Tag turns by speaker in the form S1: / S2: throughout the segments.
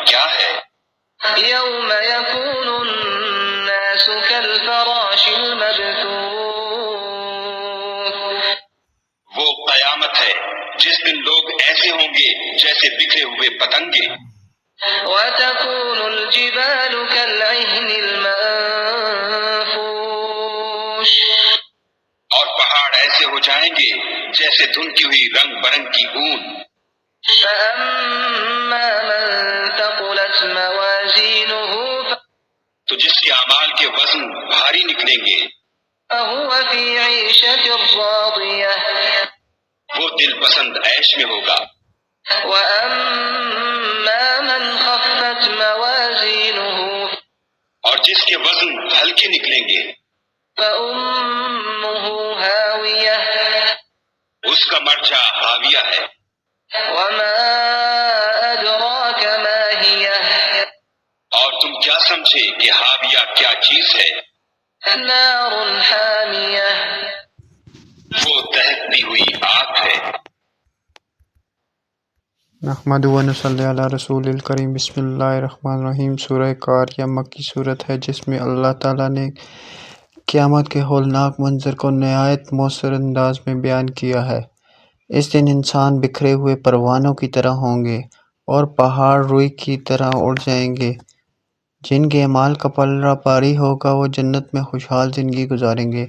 S1: کیا ہے؟
S2: یوم یکون الناس کالفراش المبثوث،
S1: وہ قیامت ہے جس دن لوگ ایسے ہوں گے جیسے بکھرے ہوئے پتنگے،
S2: وتكون الجبال كالعهن المنفوش،
S1: اور پہاڑ ایسے ہو جائیں گے جیسے دھنکی ہوئی رنگ برنگ کی اون۔
S2: فأما من ثقلت موازينه
S1: تو جس کے اعمال کے وزن بھاری نکلیں گے،
S2: فهو في عيشة راضية،
S1: وہ دل پسند عیش میں ہوگا۔
S2: وأما من خفت موازينه
S1: اور جس کے وزن ہلکے نکلیں گے،
S2: فأمه هاوية،
S1: اس کا مرجع ہاویہ ہے۔
S2: وما أدراك ما هي،
S1: اور تم کیا سمجھے کہ ہاویہ کیا چیز ہے؟
S2: نار حامية،
S1: وہ دہکتی ہوئی آگ ہے۔
S3: نحمدہ و نصلی علی رسول الکریم۔ بسم اللہ الرحمن الرحیم۔ سورہ قاریہ مکی صورت ہے جس میں اللہ تعالیٰ نے قیامت کے ہولناک منظر کو نہایت مؤثر انداز میں بیان کیا ہے۔ اس دن انسان بکھرے ہوئے پروانوں کی طرح ہوں گے اور پہاڑ روئی کی طرح اڑ جائیں گے۔ جن کے اعمال کا پلڑا بھاری ہوگا وہ جنت میں خوشحال زندگی گزاریں گے،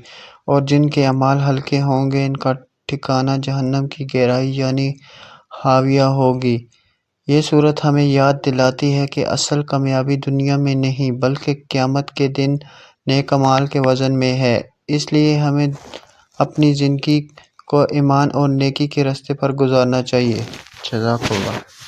S3: اور جن کے اعمال ہلکے ہوں گے ان کا ٹھکانہ جہنم کی گہرائی یعنی ہاویہ ہوگی۔ یہ صورت ہمیں یاد دلاتی ہے کہ اصل کامیابی دنیا میں نہیں بلکہ قیامت کے دن نیک اعمال کے وزن میں ہے۔ اس لیے ہمیں اپنی زندگی کو ایمان اور نیکی کے راستے پر گزارنا چاہیے۔ جزاک اللہ۔